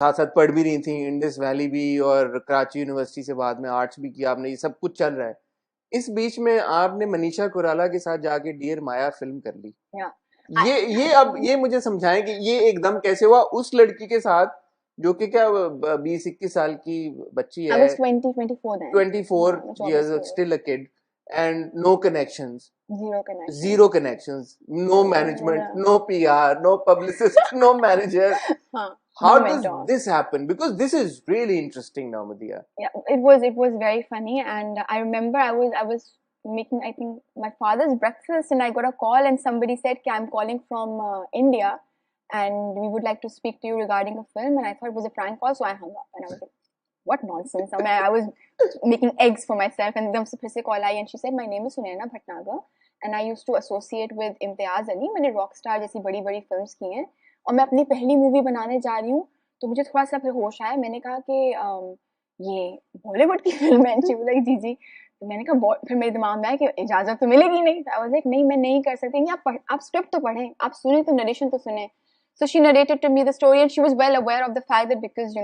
साथ साथ पढ़ भी रही थी, इंडस वैली भी और कराची यूनिवर्सिटी से बाद में आर्ट्स भी किया आपने, ये सब कुछ चल रहा है। इस बीच में आपने मनीषा कोइराला के साथ जाके डियर माया फिल्म कर ली। Yeah. ये अब ये मुझे समझाएं कि ये एकदम कैसे हुआ उस लड़की के साथ जो कि क्या 20-21 साल की बच्ची I है, was 20, 24 then. 24 हाँ, मैं 24 years की हूँ. still a kid and no connections, Zero connection. zero connections, no management, Yeah. no PR, no publicist, no manager. हाँ, How no does mentor. this happen? Because this is really interesting now, Madhya. Yeah, it was very funny, and I remember I was making, I think, my father's breakfast, and I got a call, and somebody said, "Okay, I'm calling from India, and we would like to speak to you regarding a film." And I thought it was a prank call, so I hung up, and I was like, "What nonsense!" I mean, I was making eggs for myself, and then फिर से call I, and she said, "My name is Sunaina Bhatnagar, and I used to associate with Imtiaz Ali. मैंने Rockstar जैसी बड़ी बड़ी films की हैं, और मैं अपनी पहली movie बनाने जा रही हूँ." तो मुझे थोड़ा सा फिर होश आया, मैंने कहा कि ये बॉलीवुड की फिल्म है। शी वाज लाइक जी जी। तो मैंने कहा, फिर मेरे दिमाग में आया कि इजाजत तो मिलेगी नहीं। आई वाज लाइक नहीं, मैं नहीं कर सकती। नहीं, आप स्क्रिप्ट तो पढ़ें, आप सुने तो नरेशन तो सुने। So she narrated to me the story and she was well aware of the fact that because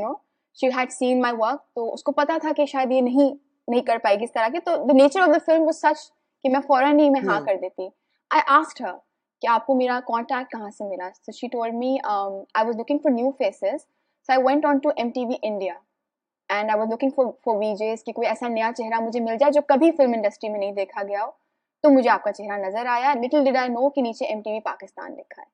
she had seen my work, तो उसको पता था कि शायद ये नहीं नहीं कर पाएगी इस तरह के। तो the nature of the film was such कि मैं फौरन ही मैं हाँ कर देती। आई आस्क्ड हर कि आपको मेरा कॉन्टैक्ट कहाँ से मिला। So she told me I was looking for new faces, so I went on to MTV India and I was looking for VJs कि कोई ऐसा नया चेहरा मुझे मिल जाए जो कभी फिल्म इंडस्ट्री में नहीं देखा गया हो। तो मुझे आपका चेहरा नजर आया। लिटिल डिड आई नो कि नीचे MTV पाकिस्तान लिखा है।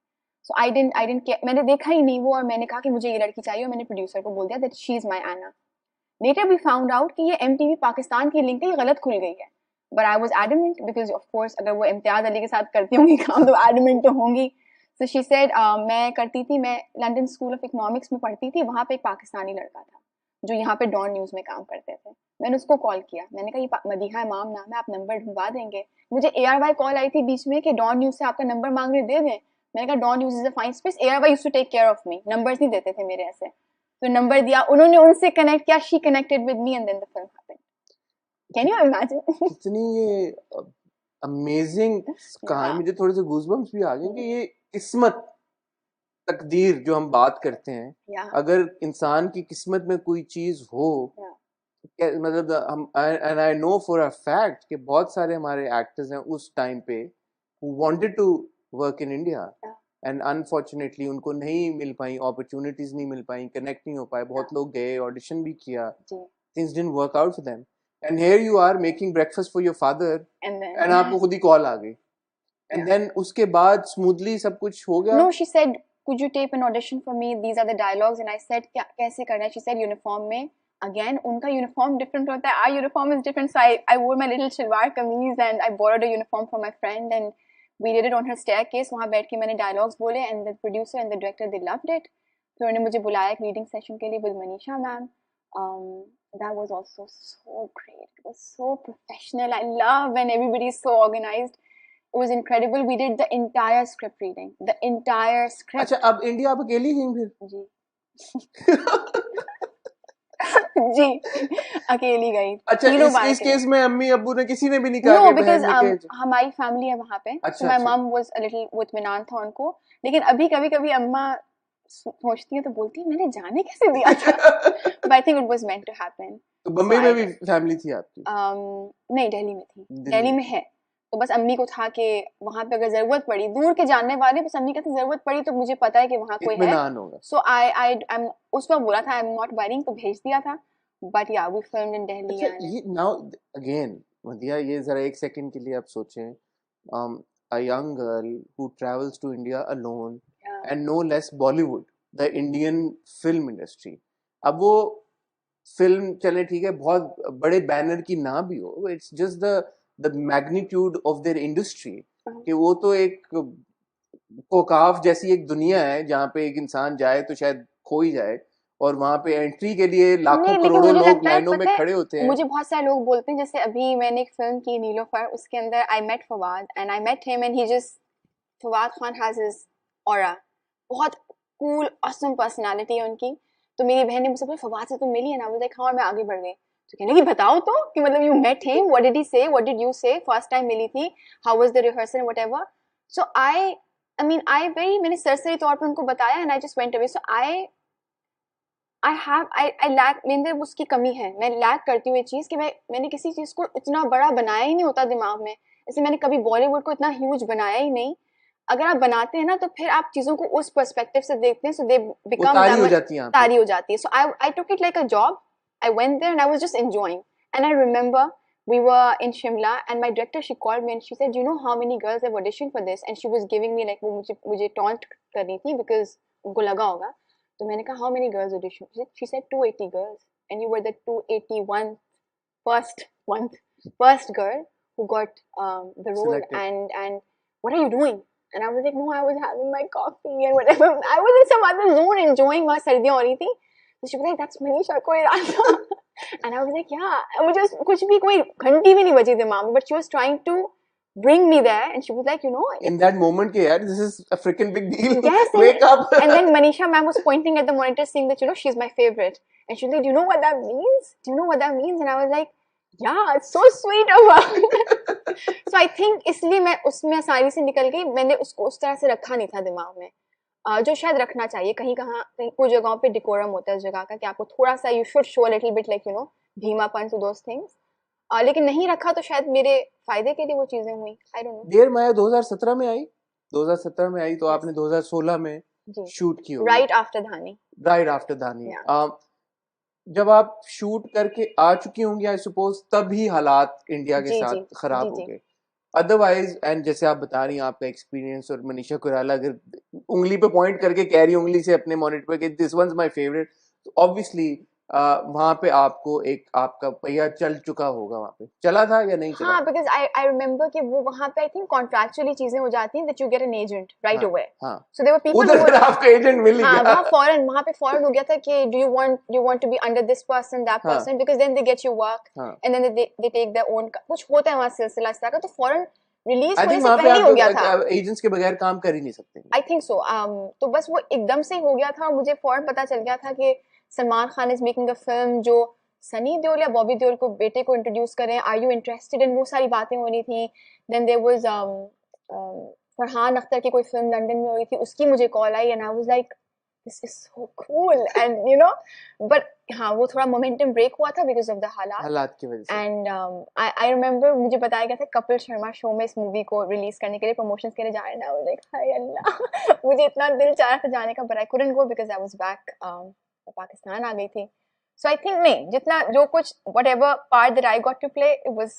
सो आई डिडंट केयर, मैंने देखा ही नहीं वो, और मैंने कहा कि मुझे ये लड़की चाहिए, और मैंने प्रोड्यूसर को बोल दिया दैट शी इज माय आना। लेटर वी फाउंड आउट कि ये MTV पाकिस्तान की लिंक है, ये गलत खुल गई है। But I was adamant because of course अगर वो इम्तियाज अली के साथ करती होंगी काम तो एडमेंट तो होंगी। सो शी सेड मैं करती थी, मैं लंदन स्कूल ऑफ इकोनॉमिक्स में पढ़ती थी, वहाँ पे एक पाकिस्तानी लड़का था जो यहाँ पे डॉन न्यूज़ में काम करते थे। मैंने उसको कॉल किया, मैंने कहा ये मदीहा इमाम नाम है, आप नंबर ढूंढवा देंगे। मुझे ARY कॉल आई थी बीच में कि डॉन न्यूज़ से आपका नंबर मांग रहे, दे दें। मैंने कहा Dawn News is a fine space, ARY used to take care of me, numbers नहीं देते थे मेरे ऐसे। तो नंबर दिया उन्होंने, उनसे कनेक्ट किया, she connected with me and then the film happened. Can you imagine? कितनी ये अमेजिंग कहानी, मुझे थोड़े से गूज़बम्प्स भी आ गए कि ये किस्मत, तकदीर जो हम बात करते हैं, अगर इंसान की किस्मत में कोई चीज हो, मतलब हम, and I know for a fact कि बहुत सारे हमारे एक्टर्स हैं उस टाइम पे who wanted to work in India and unfortunately उनको नहीं मिल पाई, अपॉर्चुनिटीज नहीं मिल पाई, कनेक्ट नहीं हो पाए। बहुत लोग गए, ऑडिशन भी किया, things didn't work out for them, and here you are making breakfast for your father and आपको खुद ही कॉल आ गई, and then उसके बाद स्मूथली सब कुछ हो गया। No, she said, could you tape an audition for me? These are the dialogues. And I said, कैसे करना है? She said, uniform में. Again, उनका uniform different होता है. Our uniform is different. So I wore my little shalwar kameez and I borrowed a uniform from my friend and we did it on her staircase. वहाँ बैठ के मैंने dialogues बोले and the producer and the director, they loved it. फिर उन्होंने मुझे बुलाया एक reading session के लिए with Manisha ma'am. That was also so great. It was so professional. I love when everybody is so organized. It was incredible. We did the entire script reading, the entire script. अच्छा, अब India आप अकेली गई फिर? जी। जी, अकेली गई। अच्छा, इस केस में अम्मी अब्बू ने किसी ने भी नहीं कहा No, कि because बहन के हमारी फैमिली है वहाँ पे। अच्छा, So my mom was a little with इत्मीनान था उनको। लेकिन अभी कभी-कभी अम्मा सोचती है तो बोलती है मैंने जाने कैसे दिया था। But I think it was meant to happen. तो बम्बई में भी फैमिली थी आपकी? नहीं, दिल्ली में थी। दिल्ली में है। तो बस अम्मी को था कि वहाँ पे अगर जरूरत पड़ी, दूर के जानने वाले, बस अम्मी कहती जरूरत पड़ी तो मुझे पता है कि वहाँ कोई है। सो आई उस वक्त बोला था आई एम नॉट वरिंग, तो भेज दिया था। बट या वी फिल्म्ड इन दिल्ली। अच्छा, ये नाउ अगेन मदिया, ये जरा एक सेकंड के लिए आप सोचें, a young girl who travels to India alone and no less Bollywood, the Indian film industry. अब वो फिल्म चले ठीक है, बहुत बड़े बैनर की ना भी हो, it's just the magnitude of their industry कि वो तो एक कोकाफ जैसी एक दुनिया है जहाँ पे एक इंसान जाए तो शायद खो ही जाए, और वहाँ पे एंट्री के लिए लाखों करोड़ों लोग लाइनों में खड़े होते हैं। मुझे बहुत सारे लोग बोलते हैं, जैसे अभी मैंने एक फिल्म की नीलोफर, उसके अंदर I met Fawad and I met him and he just, Fawad Khan has his aura, बहुत कूल ऑसम पर्सनालिटी है उनकी। तो मेरी बहन ने मुझसे पूछा फवाद से तुम मिली है ना? मुझे देखा और मैं आगे बढ़ गई। तो कहने की बताओ तो कि मतलब you met him, what did he say, what did you say, first time मिली थी, how was the rehearsal, whatever. So I mean I very, मैंने सरसरी तौर पे उनको बताया and I just went away. So I I lack, मेरे अंदर उसकी कमी है, मैं लैक करती हूँ ये चीज़ कि मैंने किसी चीज़ को इतना बड़ा बनाया ही नहीं होता दिमाग में, जैसे मैंने कभी बॉलीवुड को इतना ह्यूज बनाया ही नहीं। अगर आप बनाते हैं ना तो फिर आप चीज़ों को उस पर्सपेक्टिव से देखते हैं, सो दे बिकम तारी हो जाती है, तारी हो जाती है। So I took it like a job, I went there and I was just enjoying. And I remember we were in Shimla and my director, she called me and she said, you know how many girls have auditioned for this, and she was giving me like, वो मुझे taunt कर रही थी because उनको लगा होगा। तो मैंने कहा how many girls auditioned? She said 280 girls and you were the 281 first girl who got the role. Selected. And what are you doing? And I was like, no, I was having my coffee and whatever. I was in some other zone enjoying, वहाँ सर्दियाँ हो रही थी। So she was like, that's Manisha Koirala. And I was like, yeah, मुझे कुछ भी कोई घंटी भी नहीं बजी दिमाग में, but she was trying to bring me there, and she was like, you know, in that moment, yaar, this is a freaking big deal. Yes, wake up. And then Manisha ma'am was pointing at the monitor, saying that, you know, she's my favorite, and she was like, do you know what that means? Do you know what that means? And I was like, yeah, it's so sweet of her. So I think इसलिए मैं उसमें आसानी से निकल गई, मैंने उसको उस तरह से रखा नहीं था दिमाग में, जो शायद रखना चाहिए। कहीं कुछ जगहों पे डिकोरम होता है उस जगह का कि आपको थोड़ा सा you should show little bit like you know धीमापन टू दोस थिंग्स, लेकिन नहीं रखा तो शायद मेरे फायदे के लिए वो चीजें हुई। I don't know. देर माया 2017 में आई, 2017 में आई, तो आपने 2016 में शूट की होगी, राइट आफ्टर धानी। राइट आफ्टर धानी। जब आप शूट करके आ चुकी होंगी आई सपोज, तभी हालात इंडिया के साथ खराब हो गए। अदरवाइज, एंड जैसे आप बता रही हैं आपका एक्सपीरियंस, और मनीषा कोइराला अगर उंगली पे पॉइंट करके कह रही उंगली से अपने मॉनिटर पे कि दिस वंस माय फेवरेट, तो ऑब्वियसली वहां पे आपको एक आपका पहिया चल चुका होगा, वहां पे चला था या नहीं चला? हाँ, बिकॉज आई रिमेम्बर कि वो वहां पे आई थिंक कॉन्ट्रैक्चुअली चीजें हो जाती हैं that you get an agent right away. So there were people उधर आपको एजेंट मिल गया। हाँ, वहां पे फॉरन हो गया था कि do you want to be under this person that person, because then they get you work and then they take their own, कुछ होता है वहां सिलसिला इस तरह का। तो फॉरन रिलीज होने से पहले हो गया था, एजेंट्स के बगैर काम कर ही नहीं सकते। I think so. तो बस वो एकदम से हो गया था और मुझे फौरन पता चल गया था कि Salman Khan is making a film जो सनी देओल या बॉबी देओल को बेटे को इंट्रोड्यूस करें, आर यू इंटरेस्टेड इन, वो सारी बातें हो रही थी। Then there was Farhan Akhtar की कोई फिल्म लंदन में हुई थी, उसकी मुझे कॉल आई and I was like this is so cool and you know, but हाँ वो थोड़ा मोमेंटम ब्रेक हुआ था बिकॉज ऑफ द हालात की वजह से। एंड आई रिमेम्बर मुझे बताया गया था कपिल शर्मा शो में इस मूवी को रिलीज करने के लिए प्रमोशंस के लिए जा रहे हैं। आई वाज लाइक हाय अल्लाह, मुझे इतना दिल चाह रहा था जाने का, but I couldn't go because I was back, Pakistan आ गई थी। सो आई थिंक नहीं, जितना जो कुछ whatever part that I got to play it was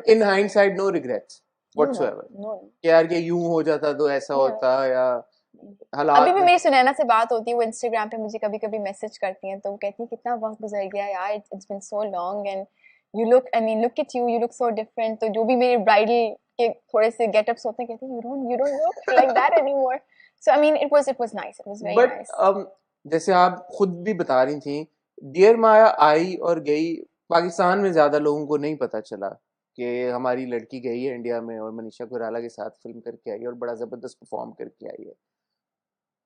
in hindsight no regrets whatsoever. यार ये यूं हो जाता तो ऐसा होता, या अभी भी मेरी सुनैना से बात होती है, वो इंस्टाग्राम पे मुझे कभी कभी मैसेज करती हैं, तो वो कहती है कितना वक्त गुजर गया यार, it's been so long and you look, I mean look at you look so different. तो जो भी मेरे ब्राइडल के थोड़े से गेटअप्स होते हैं कहती है you don't look like that anymore. So I mean it was nice, it was very nice. जैसे आप खुद भी बता रही थी, डियर माया आई और गई, पाकिस्तान में ज्यादा लोगों को नहीं पता चला कि हमारी लड़की गई है इंडिया में और मनीषा कोइराला के साथ फिल्म करके आई और बड़ा जबरदस्त परफॉर्म करके आई है।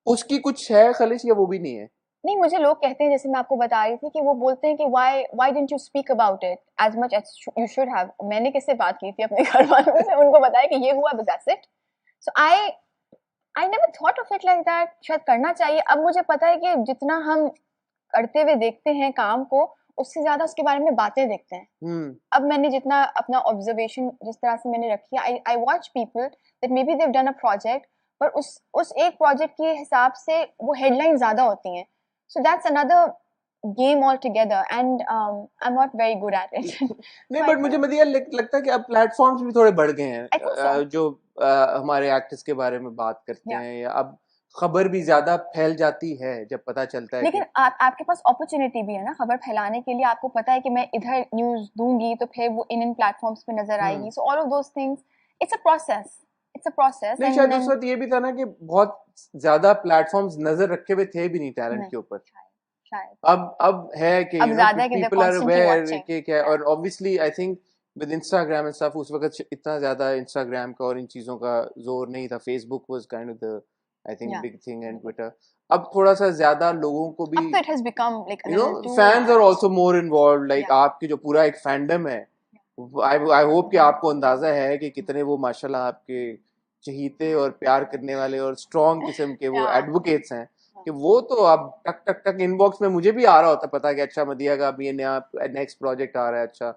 उसकी कुछ है खलिश या वो भी नहीं है? नहीं, मुझे लोग कहते हैं, जैसे मैं आपको बता रही थी कि वो बोलते हैं कि why didn't you speak about it as much as you should have। मैंने किससे बात की थी अपने घर वालों से, उनको बताया कि ये हुआ, बस that's it। So I never thought of it like that। शायद करना चाहिए। अब मुझे पता है कि जितना हम करते हुए देखते हैं काम को, उससे ज्यादा उसके बारे में बातें देखते हैं। अब मैंने जितना अपना ऑब्जर्वेशन जिस तरह से मैंने रखी है, I watch people that may be they've done a project, पर उस एक प्रोजेक्ट के हिसाब से वो हेडलाइन ज्यादा होती हैं। So that's another game all together and I am not very good at it. नहीं, बट मुझे मदिया लगता है कि अब प्लेटफॉर्म्स भी थोड़े बढ़ गए हैं जो हमारे एक्टर्स के बारे में बात करते हैं, या अब खबर भी ज्यादा फैल जाती है जब पता चलता है। लेकिन आपके पास अपॉर्चुनिटी भी है ना खबर फैलाने के लिए। आपको पता है कि मैं इधर न्यूज दूंगी तो फिर वो इन प्लेटफॉर्म्स पे नजर आएगी। So all of those things, it's a process. नहीं, शायद उस वक्त ये भी था ना कि बहुत ज्यादा प्लेटफॉर्म्स नजर रखे हुए थे भी नहीं टैलेंट के ऊपर। अब है कि पीपल आर अवेयर कि क्या, और obviously I think with Instagram and stuff, उस वक्त इतना ज्यादा इंस्टाग्राम का और इन चीजों का जोर नहीं था। Facebook was kind of the I think big thing, and Twitter. अब थोड़ा सा ज्यादा लोगों को भी it has become like you know fans are also more involved, like आपके जो पूरा एक फैंडम है, I hope कि आपको अंदाजा है कि कितने वो माशाल्लाह आपके चहीते और प्यार करने वाले और स्ट्रॉन्ग किस्म के वो एडवोकेट्स हैं। कि वो तो अब टक टक टक इनबॉक्स में मुझे भी आ रहा होता पता कि अच्छा मदिया का अभी ये नया नेक्स्ट प्रोजेक्ट आ रहा है, अच्छा